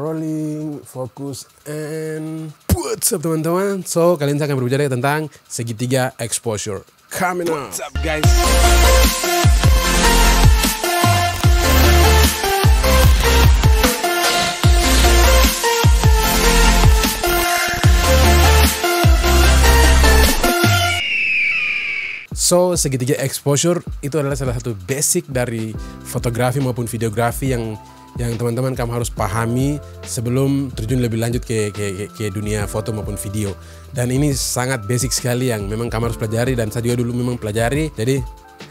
rolling, fokus, and what's up teman-teman? So kali ini saya akan berbicara tentang segitiga exposure. Coming up. What's up guys? So, segitiga exposure itu adalah salah satu basic dari fotografi maupun videografi yang teman-teman kamu harus pahami sebelum terjun lebih lanjut ke dunia foto maupun video. Dan ini sangat basic sekali yang memang kamu harus pelajari, dan saya juga dulu memang pelajari. Jadi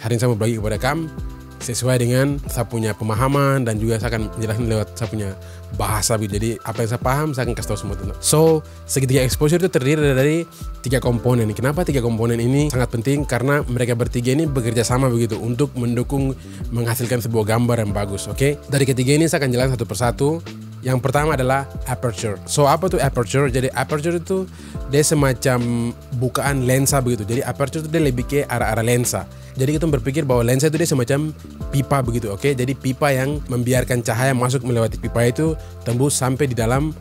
hari ini saya mau bagi kepada kamu sesuai dengan saya punya pemahaman, dan juga saya akan menjelaskan lewat saya punya bahasa. Jadi apa yang saya paham saya akan kasih tahu semua tentang. So, segitiga exposure itu terdiri dari 3 komponen. Kenapa 3 komponen ini sangat penting? Karena mereka bertiga ini bekerja sama begitu untuk mendukung menghasilkan sebuah gambar yang bagus. Oke? Dari ketiga ini saya akan jelaskan satu persatu. Yang pertama adalah aperture. So, apa tuh aperture? Jadi aperture itu dia semacam bukaan lensa begitu. Jadi aperture itu dia lebih ke arah-arah lensa. Jadi kita berpikir bahwa lensa itu dia semacam pipa begitu, oke? Jadi pipa yang membiarkan cahaya masuk melewati pipa itu tembus sampai di dalam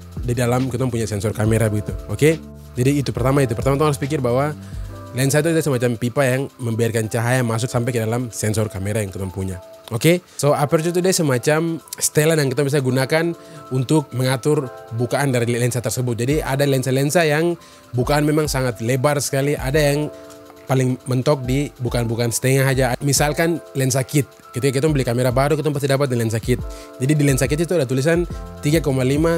kita punya sensor kamera begitu, oke? Jadi itu pertama kita harus pikir bahwa lensa itu dia semacam pipa yang membiarkan cahaya masuk sampai ke dalam sensor kamera yang kita punya. Oke, so aperture itu dia semacam setelan yang kita bisa gunakan untuk mengatur bukaan dari lensa tersebut. Jadi ada lensa-lensa yang bukaan memang sangat lebar sekali, ada yang paling mentok di bukaan setengah aja. Misalkan lensa kit, ketika kita beli kamera baru kita pasti dapat di lensa kit. Jadi di lensa kit itu ada tulisan 3,5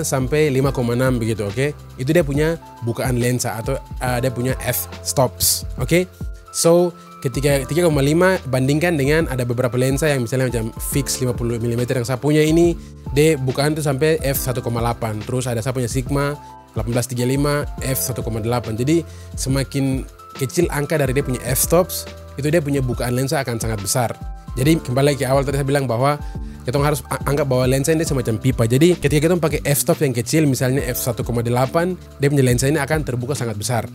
sampai 5,6 begitu, oke? Itu dia punya bukaan lensa atau dia punya f-stops, oke? So ketika 3,5 bandingkan dengan ada beberapa lensa yang misalnya macam fix 50 mm yang saya punya ini, dia bukaan itu sampai f1,8. Terus ada saya punya Sigma 1835 f1,8. Jadi semakin kecil angka dari dia punya f-stops, itu dia punya bukaan lensa akan sangat besar. Jadi kembali ke awal tadi saya bilang bahwa kita harus anggap bahwa lensa ini semacam pipa. Jadi ketika kita pakai f-stop yang kecil, misalnya f1,8, dia punya lensa ini akan terbuka sangat besar.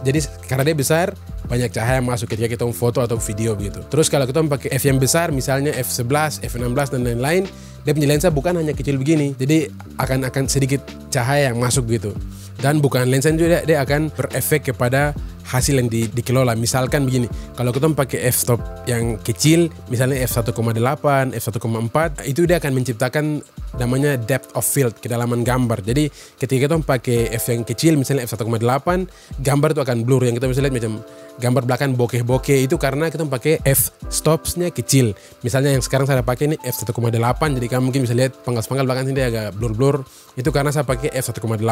Jadi karena dia besar, banyak cahaya masuk ketika kita foto atau video gitu. Terus kalau kita pakai f yang besar, misalnya f11, f16 dan lain-lain, dia punya lensa bukan hanya kecil begini, jadi akan sedikit cahaya yang masuk gitu. Dan bukan lensa juga dia akan berefek kepada hasil yang dikelola. Misalkan begini, kalau kita pakai f-stop yang kecil, misalnya f1,8, f1,4, itu dia akan menciptakan namanya depth of field, kedalaman gambar. Jadi ketika kita pakai f yang kecil, misalnya f1,8, gambar itu akan blur. Yang kita bisa lihat macam gambar belakang bokeh-bokeh itu karena kita pakai f-stopsnya kecil. Misalnya yang sekarang saya pakai ini f1,8, jadi kamu mungkin bisa lihat panggal-panggal belakang sini agak blur-blur. Itu karena saya pakai f1,8.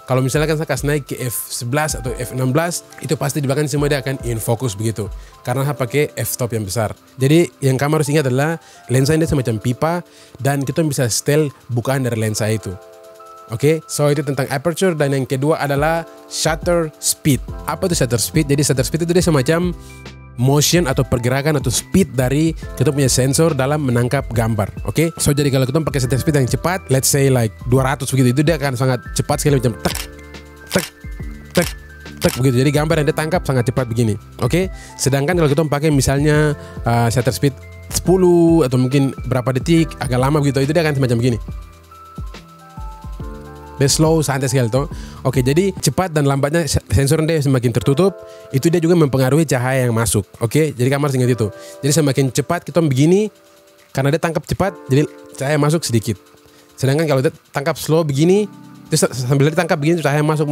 Kalau misalkan saya kasih naik ke f11 atau f16, itu pasti di belakang semua dia akan in focus begitu, karena saya pakai f-stop yang besar. Jadi yang kamu harus ingat adalah lensa ini semacam pipa, dan kita bisa setel bukaan dari lensa itu. Oke, so itu tentang aperture. Dan yang kedua adalah shutter speed. Apa itu shutter speed? Jadi shutter speed itu dia semacam motion atau pergerakan atau speed dari kita punya sensor dalam menangkap gambar. Oke, so jadi kalau kita pakai shutter speed yang cepat, let's say like 200 begitu, itu dia akan sangat cepat sekali, macam tek tek tek tek begitu. Jadi gambar yang dia tangkap sangat cepat begini. Oke, sedangkan kalau kita pakai misalnya shutter speed 10 atau mungkin berapa detik agak lama begitu, itu dia akan semacam begini. Dia slow, santai sekali toh. Oke, jadi cepat dan lambatnya sensor dia semakin tertutup, itu dia juga mempengaruhi cahaya yang masuk. Oke, jadi kamu harus ingat itu. Jadi semakin cepat kita begini, karena dia tangkap cepat, jadi cahaya masuk sedikit. Sedangkan kalau dia tangkap slow begini, terus sambil dia tangkap begini, cahaya masuk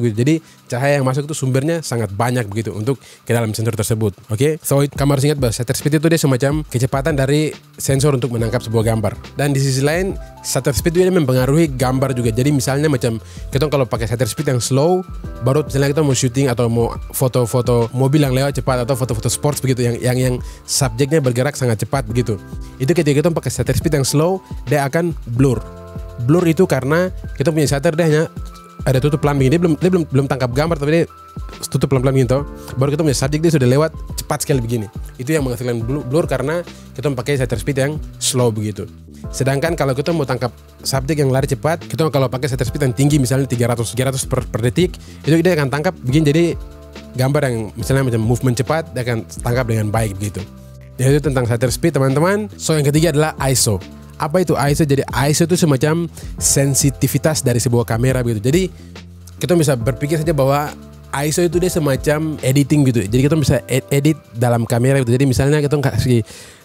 begitu. Jadi cahaya yang masuk itu sumbernya sangat banyak begitu untuk ke dalam sensor tersebut. Oke, so kamu harus ingat bahwa shutter speed itu dia semacam kecepatan dari sensor untuk menangkap sebuah gambar. Dan di sisi lain, shutter speed itu mempengaruhi gambar juga. Jadi misalnya macam kita kalau pakai shutter speed yang slow, baru misalnya kita mau syuting atau mau foto-foto mobil yang lewat cepat atau foto-foto sports begitu, yang subjeknya bergerak sangat cepat begitu. Itu ketika kita pakai shutter speed yang slow, dia akan blur. Blur itu karena kita punya shutter dia hanya ada tutup pelan begini, dia belum tangkap gambar, tapi dia tutup pelan-pelan gitu. Baru kita punya subjek dia sudah lewat cepat sekali begini. Itu yang menghasilkan blur karena kita pakai shutter speed yang slow begitu. Sedangkan kalau kita mau tangkap subjek yang lari cepat, kita kalau pakai shutter speed yang tinggi, misalnya 300 per detik, itu dia akan tangkap begini. Jadi gambar yang misalnya macam movement cepat, dia akan tangkap dengan baik begitu. Jadi itu tentang shutter speed teman-teman. So yang ketiga adalah ISO. Apa itu ISO? Jadi ISO itu semacam sensitivitas dari sebuah kamera begitu. Jadi kita bisa berpikir saja bahwa ISO itu dia semacam editing gitu. Jadi kita bisa edit dalam kamera gitu. Jadi misalnya kita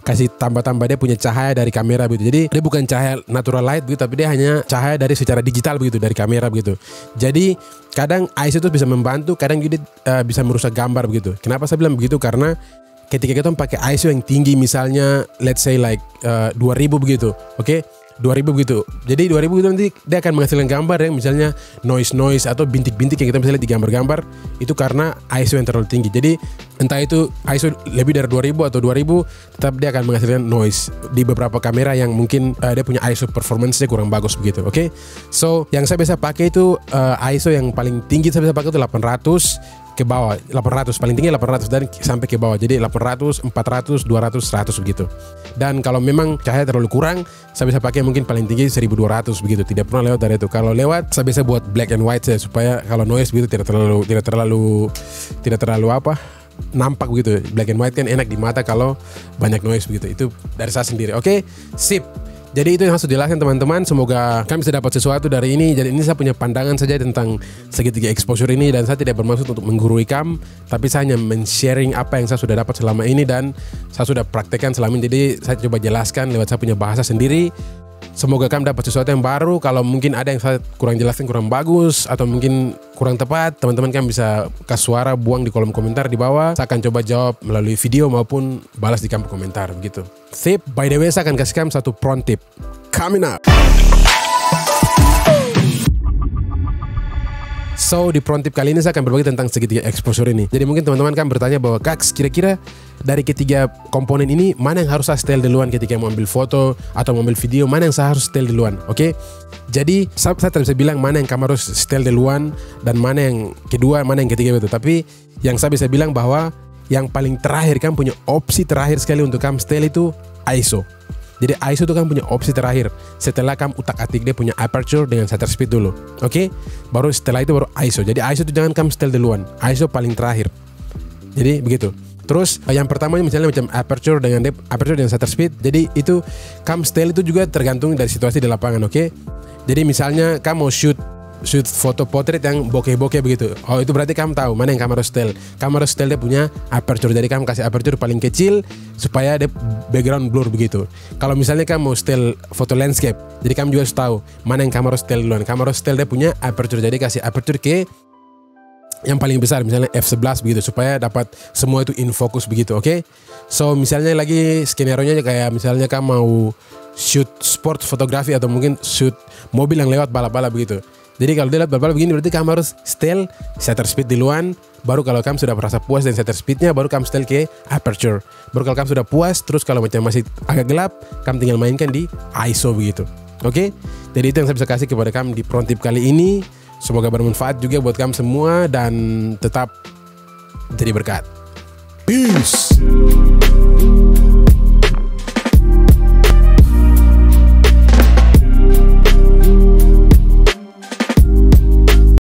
kasih tambah-tambah dia punya cahaya dari kamera begitu. Jadi dia bukan cahaya natural light begitu, tapi dia hanya cahaya dari secara digital begitu dari kamera begitu. Jadi kadang ISO itu bisa membantu, kadang juga bisa merusak gambar begitu. Kenapa saya bilang begitu? Karena ketika kita pakai ISO yang tinggi, misalnya let's say like 2000 begitu, oke? 2000 begitu. Jadi 2000 itu nanti dia akan menghasilkan gambar yang misalnya noise atau bintik-bintik yang kita bisa lihat di gambar-gambar itu karena ISO yang terlalu tinggi. Jadi entah itu ISO lebih dari 2000 atau 2000 tetap dia akan menghasilkan noise di beberapa kamera yang mungkin dia punya ISO performance-nya kurang bagus begitu, oke? So, yang saya biasa pakai itu ISO yang paling tinggi saya bisa pakai itu 800 ke bawah, 800 paling tinggi 800 dan sampai ke bawah. Jadi 800, 400, 200, 100 begitu. Dan kalau memang cahaya terlalu kurang, saya bisa pakai mungkin paling tinggi 1200 begitu. Tidak pernah lewat dari itu. Kalau lewat, saya bisa buat black and white saja supaya kalau noise begitu tidak terlalu apa? Nampak begitu. Black and white kan enak di mata kalau banyak noise begitu. Itu dari saya sendiri. Oke, sip. Jadi itu yang harus dijelaskan teman-teman. Semoga kami bisa dapat sesuatu dari ini. Jadi ini saya punya pandangan saja tentang segitiga exposure ini, dan saya tidak bermaksud untuk menggurui kamu, tapi saya hanya men-sharing apa yang saya sudah dapat selama ini dan saya sudah praktekkan selama ini. Jadi saya coba jelaskan lewat saya punya bahasa sendiri. Semoga kamu dapat sesuatu yang baru. Kalau mungkin ada yang saya kurang jelaskan, kurang bagus, atau mungkin kurang tepat, teman-teman kan bisa kasih suara, buang di kolom komentar di bawah. Saya akan coba jawab melalui video maupun balas di kolom komentar begitu. Sip. By the way, saya akan kasih kamu satu pro tip coming up. So, di pro tip kali ini saya akan berbagi tentang segitiga exposure ini. Jadi mungkin teman-teman kan bertanya bahwa Kaks, kira-kira dari ketiga komponen ini mana yang harus saya setel duluan ketika mau ambil foto atau mau ambil video, mana yang saya harus setel duluan, oke? Jadi saya tidak bisa bilang mana yang kamu harus setel duluan dan mana yang kedua, mana yang ketiga itu. Tapi yang saya bisa bilang bahwa yang paling terakhir, kamu punya opsi terakhir sekali untuk kamu setel itu ISO. Jadi ISO itu kan punya opsi terakhir. Setelah kamu utak-atik dia punya aperture dengan shutter speed dulu, oke? Baru setelah itu baru ISO. Jadi ISO itu jangan kamu setel duluan. ISO paling terakhir. Jadi begitu. Terus yang pertama misalnya macam aperture dengan shutter speed. Jadi itu kamu setel itu juga tergantung dari situasi di lapangan, oke? Jadi misalnya kamu mau shoot foto portrait yang bokeh-bokeh begitu. Oh, itu berarti kamu tahu mana yang kamu harus setel. Kamu harus setel dia punya aperture. Jadi kamu kasih aperture paling kecil supaya dia background blur begitu. Kalau misalnya kamu mau setel foto landscape, jadi kamu juga harus tahu mana yang kamu harus setel duluan. Kamu harus setel dia punya aperture. Jadi kasih aperture ke yang paling besar, misalnya f11 begitu, supaya dapat semua itu in focus begitu, oke? So, misalnya lagi skenario-nya kayak misalnya kamu mau shoot sport fotografi atau mungkin shoot mobil yang lewat balap-balap begitu. Jadi kalau dia lihat balap begini berarti kamu harus setel shutter speed duluan. Baru kalau kamu sudah merasa puas dengan shutter speednya, baru kamu setel ke aperture. Baru kalau kamu sudah puas, terus kalau macam masih agak gelap, kamu tinggal mainkan di ISO begitu. Oke? Jadi itu yang saya bisa kasih kepada kamu di pro tip kali ini. Semoga bermanfaat juga buat kamu semua dan tetap jadi berkat. Peace.